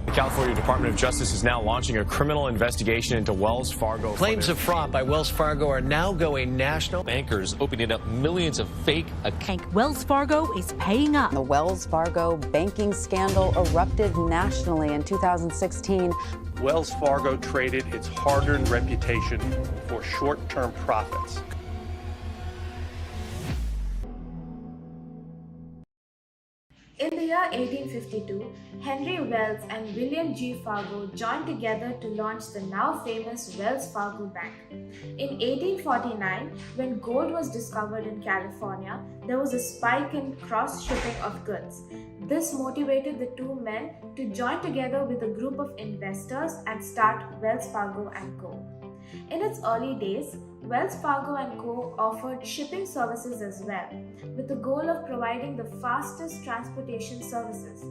The California Department of Justice is now launching a criminal investigation into Wells Fargo. Claims of fraud by Wells Fargo are now going national. Bankers opening up millions of fake accounts. Wells Fargo is paying up. The Wells Fargo banking scandal erupted nationally in 2016. Wells Fargo traded its hard-earned reputation for short-term profits. In the year 1852, Henry Wells and William G. Fargo joined together to launch the now famous Wells Fargo Bank. In 1849, when gold was discovered in California, there was a spike in cross-shipping of goods. This motivated the two men to join together with a group of investors and start Wells Fargo & Co. In its early days, Wells Fargo & Co. offered shipping services as well, with the goal of providing the fastest transportation services.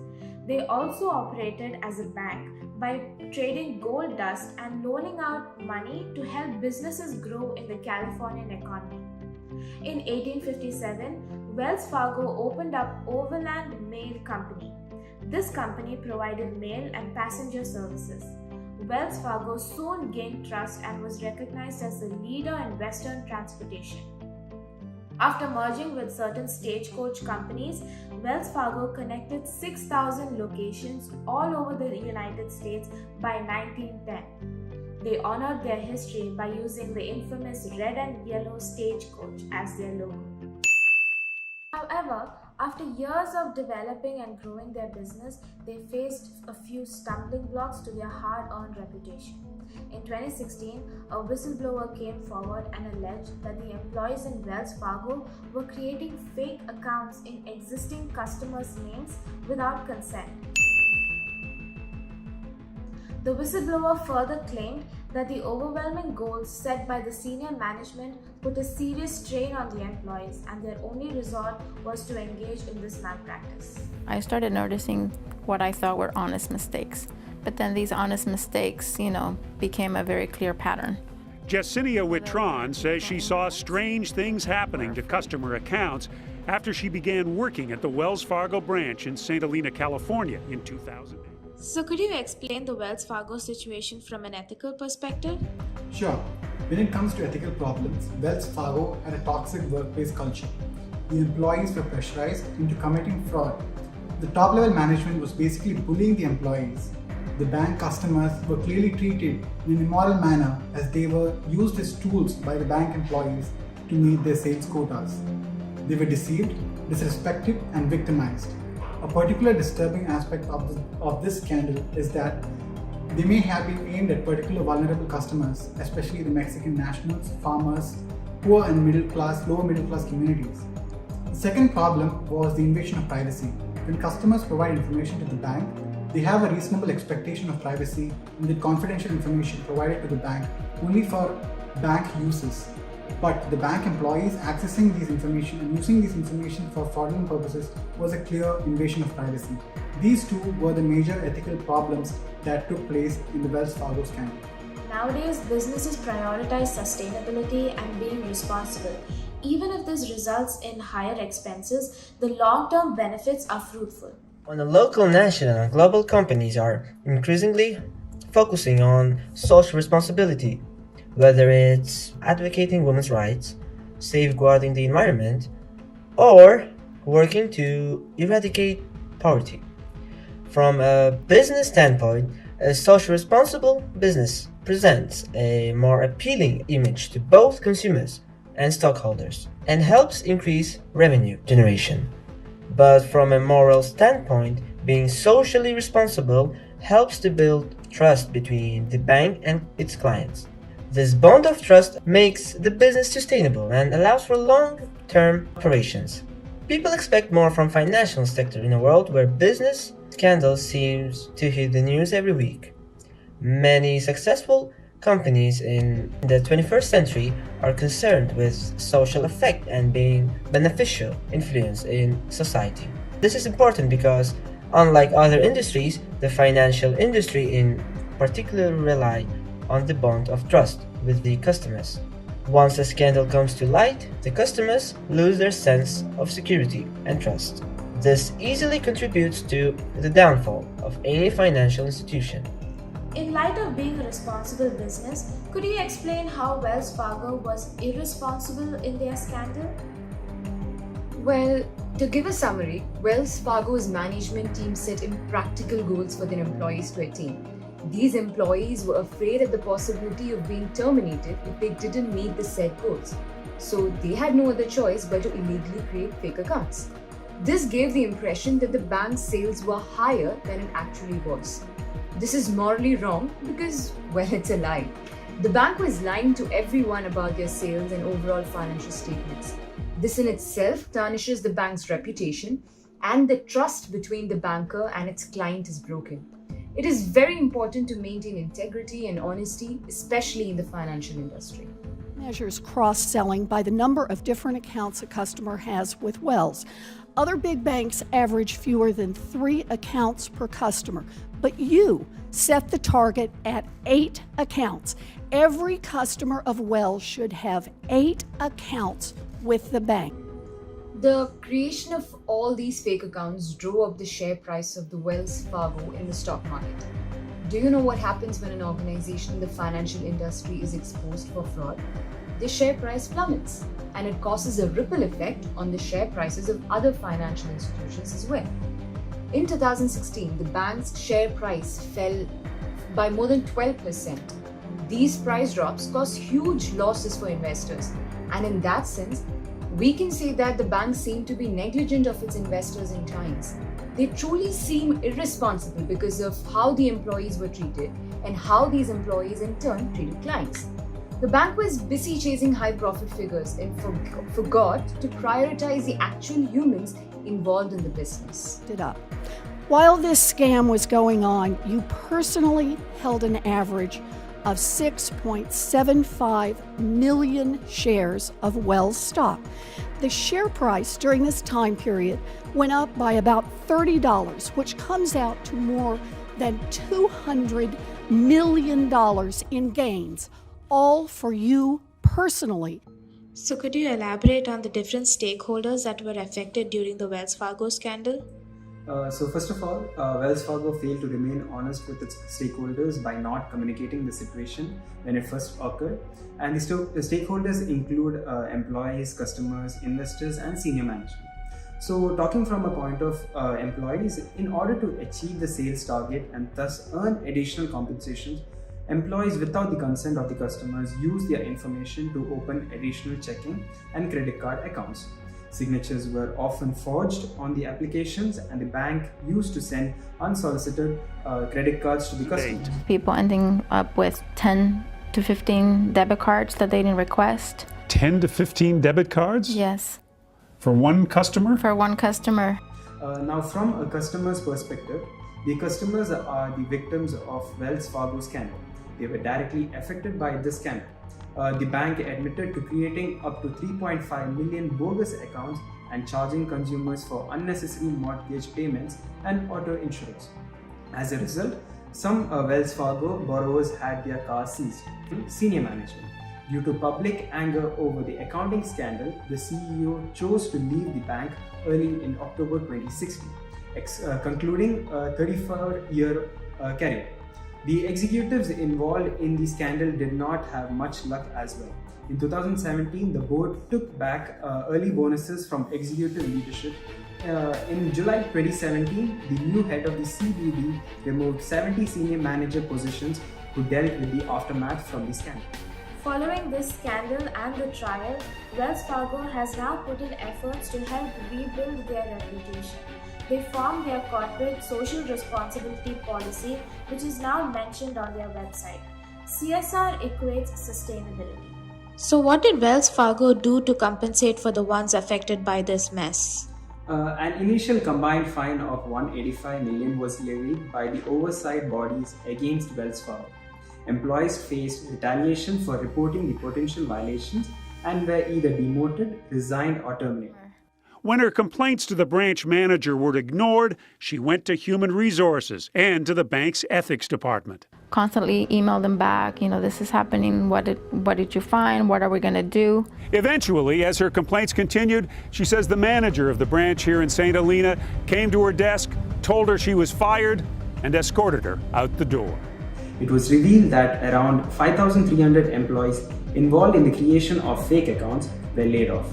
They also operated as a bank by trading gold dust and loaning out money to help businesses grow in the Californian economy. In 1857, Wells Fargo opened up Overland Mail Company. This company provided mail and passenger services. Wells Fargo soon gained trust and was recognized as the leader in Western transportation. After merging with certain stagecoach companies, Wells Fargo connected 6,000 locations all over the United States by 1910. They honored their history by using the infamous red and yellow stagecoach as their logo. However, after years of developing and growing their business, they faced a few stumbling blocks to their hard-earned reputation. In 2016, a whistleblower came forward and alleged that the employees in Wells Fargo were creating fake accounts in existing customers' names without consent. The whistleblower further claimed that the overwhelming goals set by the senior management put a serious strain on the employees, and their only resort was to engage in this malpractice. I started noticing what I thought were honest mistakes, but then these honest mistakes, became a very clear pattern. Jessinia Witron says she saw strange things happening to customer accounts after she began working at the Wells Fargo branch in St. Helena, California in 2008. So could you explain the Wells Fargo situation from an ethical perspective? Sure. When it comes to ethical problems, Wells Fargo had a toxic workplace culture. The employees were pressurized into committing fraud. The top-level management was basically bullying the employees. The bank customers were clearly treated in an immoral manner as they were used as tools by the bank employees to meet their sales quotas. They were deceived, disrespected, and victimized. A particular disturbing aspect of this scandal is that they may have been aimed at particular vulnerable customers, especially the Mexican nationals, farmers, poor and lower middle class communities. The second problem was the invasion of privacy. When customers provide information to the bank, they have a reasonable expectation of privacy and the confidential information provided to the bank only for bank uses. But the bank employees accessing these information and using these information for fraudulent purposes was a clear invasion of privacy. These two were the major ethical problems that took place in the Wells Fargo scandal. Nowadays, businesses prioritize sustainability and being responsible. Even if this results in higher expenses, the long-term benefits are fruitful. On the local, national, and global, companies are increasingly focusing on social responsibility. Whether it's advocating women's rights, safeguarding the environment, or working to eradicate poverty. From a business standpoint, a social responsible business presents a more appealing image to both consumers and stockholders and helps increase revenue generation. But from a moral standpoint, being socially responsible helps to build trust between the bank and its clients. This bond of trust makes the business sustainable and allows for long-term operations. People expect more from financial sector in a world where business scandals seems to hit the news every week. Many successful companies in the 21st century are concerned with social effect and being beneficial influence in society. This is important because, unlike other industries, the financial industry in particular rely on the bond of trust with the customers. Once a scandal comes to light, the customers lose their sense of security and trust. This easily contributes to the downfall of any financial institution. In light of being a responsible business, could you explain how Wells Fargo was irresponsible in their scandal? Well, to give a summary, Wells Fargo's management team set impractical goals for their employees to attain. These employees were afraid of the possibility of being terminated if they didn't meet the set goals. So they had no other choice but to illegally create fake accounts. This gave the impression that the bank's sales were higher than it actually was. This is morally wrong because, well, it's a lie. The bank was lying to everyone about their sales and overall financial statements. This in itself tarnishes the bank's reputation, and the trust between the banker and its client is broken. It is very important to maintain integrity and honesty, especially in the financial industry. Measures cross-selling by the number of different accounts a customer has with Wells. Other big banks average fewer than 3 accounts per customer, but you set the target at 8 accounts. Every customer of Wells should have 8 accounts with the bank. The creation of all these fake accounts drove up the share price of the Wells Fargo in the stock market. Do you know what happens when an organization in the financial industry is exposed for fraud? The share price plummets, and it causes a ripple effect on the share prices of other financial institutions as well. In 2016, the bank's share price fell by more than 12%. These price drops caused huge losses for investors, and in that sense, we can say that the bank seemed to be negligent of its investors and clients. They truly seem irresponsible because of how the employees were treated and how these employees in turn treated clients. The bank was busy chasing high profit figures and forgot to prioritize the actual humans involved in the business. While this scam was going on, you personally held an average of 6.75 million shares of Wells stock. The share price during this time period went up by about $30, which comes out to more than $200 million in gains, all for you personally. So could you elaborate on the different stakeholders that were affected during the Wells Fargo scandal? So first of all, Wells Fargo failed to remain honest with its stakeholders by not communicating the situation when it first occurred. And the stakeholders include employees, customers, investors, and senior management. So talking from a point of employees, in order to achieve the sales target and thus earn additional compensations, employees without the consent of the customers use their information to open additional checking and credit card accounts. Signatures were often forged on the applications, and the bank used to send unsolicited credit cards to the customers. People ending up with 10 to 15 debit cards that they didn't request. 10 to 15 debit cards? Yes. For one customer? For one customer. Now, from a customer's perspective, the customers are the victims of Wells Fargo scandal. They were directly affected by this scandal. The bank admitted to creating up to 3.5 million bogus accounts and charging consumers for unnecessary mortgage payments and auto insurance. As a result, some Wells Fargo borrowers had their cars seized. Senior management. Due to public anger over the accounting scandal, the CEO chose to leave the bank early in October 2016, concluding a 34-year career. The executives involved in the scandal did not have much luck as well. In 2017, the board took back early bonuses from executive leadership. In July 2017, the new head of the CBD removed 70 senior manager positions who dealt with the aftermath from the scandal. Following this scandal and the trial, Wells Fargo has now put in efforts to help rebuild their reputation. They formed their corporate social responsibility policy, which is now mentioned on their website. CSR equates sustainability. So what did Wells Fargo do to compensate for the ones affected by this mess? An initial combined fine of $185 million was levied by the oversight bodies against Wells Fargo. Employees faced retaliation for reporting the potential violations and were either demoted, resigned, or terminated. When her complaints to the branch manager were ignored, she went to Human Resources and to the bank's ethics department. Constantly email them back, this is happening, what did you find, what are we going to do? Eventually, as her complaints continued, she says the manager of the branch here in St. Helena came to her desk, told her she was fired, and escorted her out the door. It was revealed that around 5,300 employees involved in the creation of fake accounts were laid off.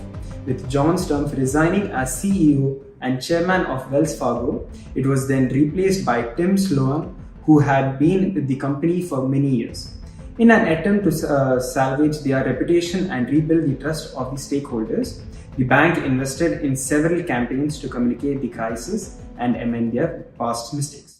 With John Stumpf resigning as CEO and chairman of Wells Fargo, it was then replaced by Tim Sloan, who had been with the company for many years. In an attempt to salvage their reputation and rebuild the trust of the stakeholders, the bank invested in several campaigns to communicate the crisis and amend their past mistakes.